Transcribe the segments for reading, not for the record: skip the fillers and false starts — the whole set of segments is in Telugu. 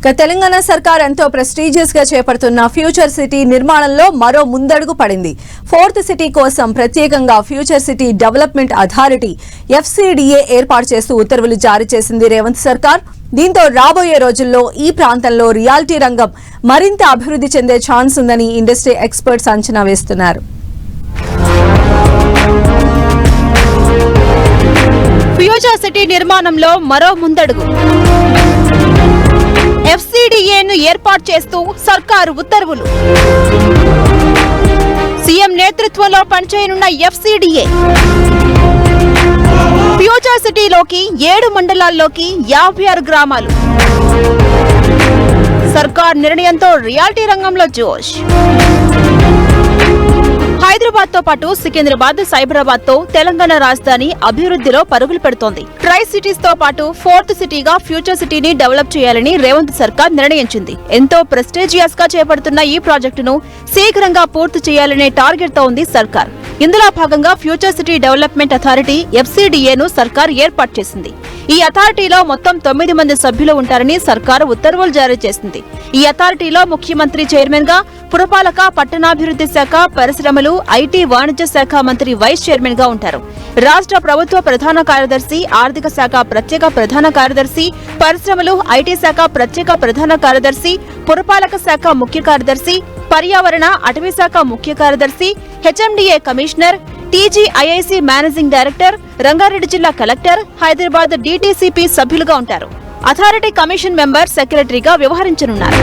తెలంగాణ సర్కార్ ఎంతో ప్రెస్టీజియస్ గా చేపడుతున్న ఫ్యూచర్ సిటీ నిర్మాణంలో మరో ముందడుగు పడింది. ఫోర్త్ సిటీ కోసం ప్రత్యేకంగా future city development authority FCDA ఏర్పాటు చేస్తూ ఉత్తర్వులు జారీ చేసింది రేవంత్ సర్కార్. దీంతో రాబోయే రోజుల్లో ఈ ప్రాంతంలో రియాలిటీ రంగం మరింత అభివృద్ధి చెందే ఛాన్స్ ఉందని ఇండస్ట్రీ ఎక్స్పర్ట్స్ అంచనా వేస్తున్నారు. ఫ్యూచర్ సిటీ నిర్మాణంలో మరో ముందడుగు. FCDAను ఏర్పాటు చేస్తూ సర్కారు ఉత్తర్వులు. సీఎం నేతృత్వంలో పనిచేయనున్న FCDA ఫ్యూచర్ సిటీలోకి 7 మండలాల్లోకి 56 గ్రామాలు. సర్కార్ నిర్ణయంతో రియాలిటీ రంగంలో జోష్. హైదరాబాద్ తో పాటు సికింద్రాబాద్, సైబరాబాద్ తో తెలంగాణ రాజధాని అభివృద్ధిలో పరుగులు పెడుతోంది. ట్రై సిటీస్ తో పాటు ఫోర్త్ సిటీగా ఫ్యూచర్ సిటీని డెవలప్ చేయాలని రేవంత్ సర్కార్ నిర్ణయించింది. ఎంతో ప్రెస్టీజియస్ గా చేపడుతున్న ఈ ప్రాజెక్టును శీఘ్రంగా పూర్తి చేయాలనే టార్గెట్ తో ఉంది సర్కార్. ఇందులో భాగంగా ఫ్యూచర్ సిటీ డెవలప్మెంట్ అథారిటీ FCDAను సర్కార్ ఏర్పాటు చేసింది. ఈ అథారిటీలో మొత్తం 9 మంది సభ్యులు ఉంటారని సర్కారు ఉత్తర్వులు జారీ చేసింది. ఈ అథారిటీలో ముఖ్యమంత్రి చైర్మన్ గా, పురపాలక, పట్టణాభివృద్ధి శాఖ, పరిశ్రమలు, IT, వాణిజ్య శాఖ మంత్రి వైస్ చైర్మన్ గా ఉంటారు. రాష్ట్ర ప్రభుత్వ ప్రధాన కార్యదర్శి, ఆర్థిక శాఖ ప్రత్యేక ప్రధాన కార్యదర్శి, పరిశ్రమలు, IT శాఖ ప్రత్యేక ప్రధాన కార్యదర్శి, పురపాలక శాఖ ముఖ్య కార్యదర్శి, పర్యావరణ, అటవీ శాఖ ముఖ్య కార్యదర్శి, HMDA commissioner, TGIIC managing director, Rangareddy జిల్లా కలెక్టర్, హైదరాబాద్ DTCP సభ్యులుగా ఉంటారు. అథారిటీ కమిషన్ మెంబర్ సెక్రటరీగా వ్యవహరించనున్నారు.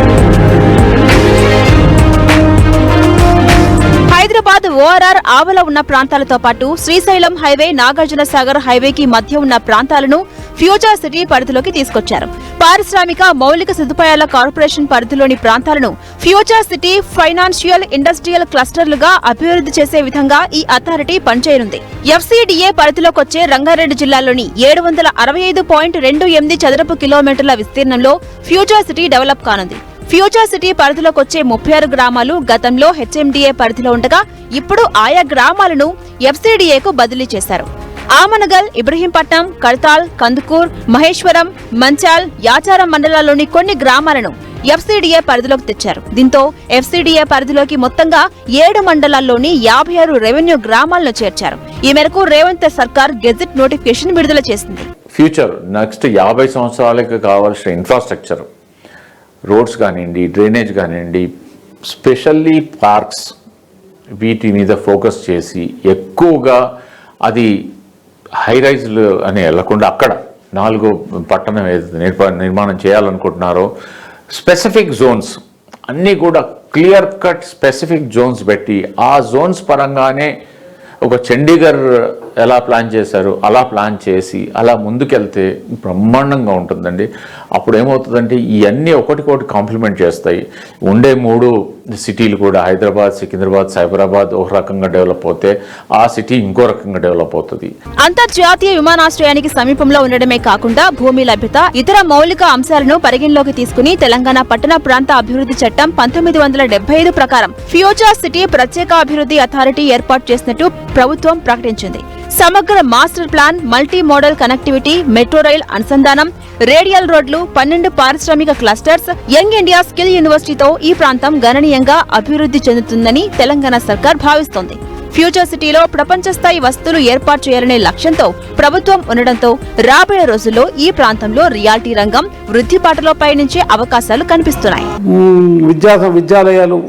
హైదరాబాద్ ORR ఆవల ఉన్న ప్రాంతాలతో పాటు శ్రీశైలం హైవే, నాగార్జున సాగర్ హైవేకి మధ్య ఉన్న ప్రాంతాలను ఫ్యూచర్ సిటీ పరిధిలోకి తీసుకొచ్చారు. పారిశ్రామిక మౌలిక సదుపాయాల కార్పొరేషన్ పరిధిలోని ప్రాంతాలను ఫ్యూచర్ సిటీ ఫైనాన్షియల్, ఇండస్ట్రియల్ క్లస్టర్లుగా అభివృద్ధి చేసే విధంగా ఈ అథారిటీ పనిచేయనుంది. FCDA పరిధిలోకొచ్చే రంగారెడ్డి జిల్లాలోని 765.28 చదరపు కిలోమీటర్ల విస్తీర్ణంలో ఫ్యూచర్ సిటీ డెవలప్ కానుంది. ఫ్యూచర్ సిటీ పరిధిలోకొచ్చే 36 గ్రామాలు గతంలో HMDA పరిధిలో ఉండగా ఇప్పుడు ఆయా గ్రామాలను FCDAకు బదిలీ చేశారు. ఆమనగల్, ఇబ్రహీంపట్నం, కడతాల్, కందుకూర్, మహేశ్వరం, మంచాల్, యాచారం మండలాల్లోని కొన్ని గ్రామాలను FCDA పరిధిలోకి తెచ్చారు. దీంతో FCDA పరిధిలోకి మొత్తంగా 7 మండలాల్లోని 56 రెవెన్యూ గ్రామాలను చేర్చారు. ఈ మేరకు రేవంత్ సర్కార్ గెజెట్ నోటిఫికేషన్ విడుదల చేసింది. ఫ్యూచర్ నెక్స్ట్ 50 సంవత్సరాలకు కావాల్సిన ఇన్ఫ్రాస్ట్రక్చర్, రోడ్స్ కానివ్వండి, డ్రైనేజ్ కానివ్వండి, స్పెషల్లీ పార్క్స్, వీటి మీద ఫోకస్ చేసి ఎక్కువగా అది హైరైజ్లు అని వెళ్లకుండా అక్కడ 4 పట్టణం ఏదైతే నిర్మాణం చేయాలనుకుంటున్నారో స్పెసిఫిక్ జోన్స్ అన్నీ కూడా క్లియర్ కట్ స్పెసిఫిక్ జోన్స్ పెట్టి ఆ జోన్స్ పరంగానే ఒక చండీగఢ్ ఎలా ప్లాన్ చేశారు అలా ప్లాన్ చేసి అలా ముందుకెళ్తే బ్రహ్మాండంగా ఉంటుందండి. అప్పుడు ఏమవుతుందంటే ఇవన్నీ ఒకటికొకటి కాంప్లిమెంట్ చేస్తాయి. ఉండే 3 సిటీలు కూడా హైదరాబాద్, సికింద్రాబాద్, సైబరాబాద్ ఒక రకంగా డెవలప్ అవుతే ఆ సిటీ ఇంకో రకంగా డెవలప్ అవుతుంది. అంతర్జాతీయ విమానాశ్రయానికి సమీపంలో ఉండడమే కాకుండా భూమి లభ్యత, ఇతర మౌలిక అంశాలను పరిగణలోకి తీసుకుని తెలంగాణ పట్టణ ప్రాంత అభివృద్ధి చట్టం 1975 ప్రకారం ఫ్యూచర్ సిటీ ప్రత్యేక అభివృద్ధి అథారిటీ ఏర్పాటు చేసినట్టు ప్రభుత్వం ప్రకటించింది. సమగ్ర master plan, multi modal connectivity, metro rail అనుసంధానం, రేడియల్ రోడ్లు, 12 పారిశ్రామిక క్లస్టర్స్, యంగ్ ఇండియా స్కిల్ యూనివర్సిటీతో ఈ ప్రాంతం గణనీయంగా అభివృద్ధి చెందుతుందని తెలంగాణ సర్కార్ భావిస్తోంది. ఫ్యూచర్ సిటీలో ప్రపంచ స్థాయి వసతులు ఏర్పాటు చేయాలనే లక్ష్యంతో ప్రభుత్వం ఉండడంతో రాబోయే రోజుల్లో ఈ ప్రాంతంలో రియాలిటీ రంగం వృద్ధిపాటలో పయనించే అవకాశాలు కనిపిస్తున్నాయి. విద్యాలయాలు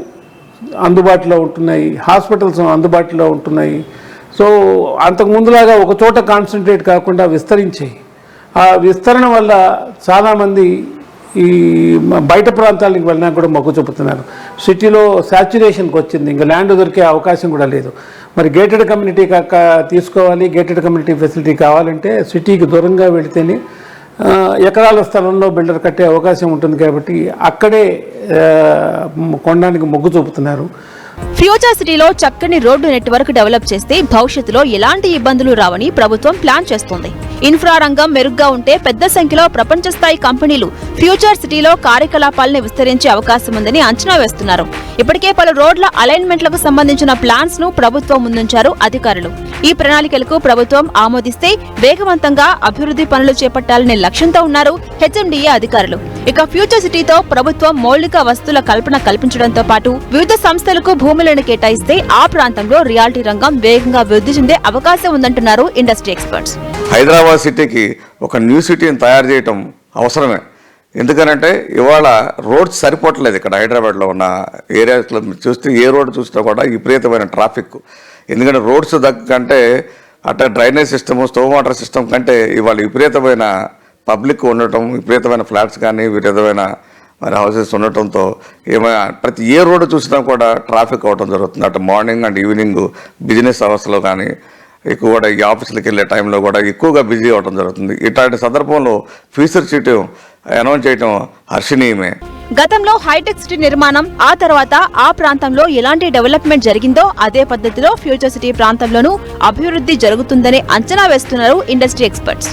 అందుబాటులో ఉంటున్నాయి, హాస్పిటల్స్ అందుబాటులో ఉంటున్నాయి. సో అంతకు ముందులాగా ఒక చోట కాన్సన్ట్రేట్ కాకుండా విస్తరించాయి. ఆ విస్తరణ వల్ల చాలామంది ఈ బయట ప్రాంతాలకు వెళ్ళినా కూడా మొగ్గు చూపుతున్నారు. సిటీలో సాచ్యురేషన్కి వచ్చింది, ఇంకా ల్యాండ్ దొరికే అవకాశం కూడా లేదు. మరి గేటెడ్ కమ్యూనిటీ తీసుకోవాలి, గేటెడ్ కమ్యూనిటీ ఫెసిలిటీ కావాలంటే సిటీకి దూరంగా వెళితేనే ఎకరాల స్థలంలో బిల్డర్ కట్టే అవకాశం ఉంటుంది. కాబట్టి అక్కడే కొనడానికి మొగ్గు చూపుతున్నారు. ఫ్యూచర్ సిటీలో చక్కని రోడ్డు నెట్వర్క్ డెవలప్ చేస్తే భవిష్యత్తులో ఎలాంటి ఇబ్బందులు రావని ప్రభుత్వం ప్లాన్ చేస్తోంది. ఇన్ఫ్రా రంగం మెరుగ్గా ఉంటే పెద్ద సంఖ్యలో ప్రపంచ స్థాయి కంపెనీలు ఫ్యూచర్ సిటీలో కార్యకలాపాలను విస్తరించే అవకాశం ఉందని అంచనా వేస్తున్నారు. ఇప్పటికే పలు రోడ్ల అలైన్మెంట్లకు సంబంధించిన ప్లాన్స్ ను ప్రభుత్వం ముందుంచారు అధికారులు. ఈ ప్రణాళికలకు ప్రభుత్వం ఆమోదిస్తే వేగవంతంగా అభివృద్ధి పనులు చేపట్టాలనే లక్ష్యంతో ఉన్నారు హెచ్ఎండిఏ అధికారులు. ఇక ఫ్యూచర్ సిటీతో ప్రభుత్వం మౌలిక వసతుల కల్పన కల్పించడంతో పాటు వివిధ సంస్థలకు భూములను కేటాయిస్తే ఆ ప్రాంతంలో రియాలిటీ రంగం వేగంగా వృద్ధి చెందే అవకాశం ఉందంటున్నారు ఇండస్ట్రీ ఎక్స్పర్ట్స్. హైదరాబాద్ సిటీకి ఒక న్యూ సిటీని తయారు చేయటం అవసరమే. ఎందుకనంటే ఇవాళ రోడ్స్ సరిపోవట్లేదు. ఇక్కడ హైదరాబాద్లో ఉన్న ఏరియాస్లో చూస్తే ఏ రోడ్డు చూసినా కూడా విపరీతమైన ట్రాఫిక్. ఎందుకంటే రోడ్స్ కంటే అట్లా drainage system, storm water system కంటే ఇవాళ విపరీతమైన పబ్లిక్ ఉండటం, విపరీతమైన ఫ్లాట్స్ కానీ విపరీతమైన మరి హౌసెస్ ఉండటంతో ఏమైనా ప్రతి ఏ రోడ్డు చూసినా కూడా ట్రాఫిక్ అవడం జరుగుతుంది. అటు మార్నింగ్ అండ్ ఈవినింగ్ బిజినెస్ అవర్స్లో కానీ ఎక్కువ కూడా ఈ ఆఫీసులకు వెళ్ళే టైంలో కూడా ఎక్కువగా బిజీ అవడం జరుగుతుంది. ఇట్లాంటి సందర్భంలో ఫ్యూచర్ సిటీ అనౌన్స్ చేయడం హర్షణీయమే. గతంలో హైటెక్ సిటీ నిర్మాణం, ఆ తర్వాత ఆ ప్రాంతంలో ఎలాంటి డెవలప్మెంట్ జరిగిందో అదే పద్ధతిలో ఫ్యూచర్ సిటీ ప్రాంతంలోనూ అభివృద్ధి జరుగుతుందని అంచనా వేస్తున్నారు ఇండస్ట్రీ ఎక్స్పర్ట్స్.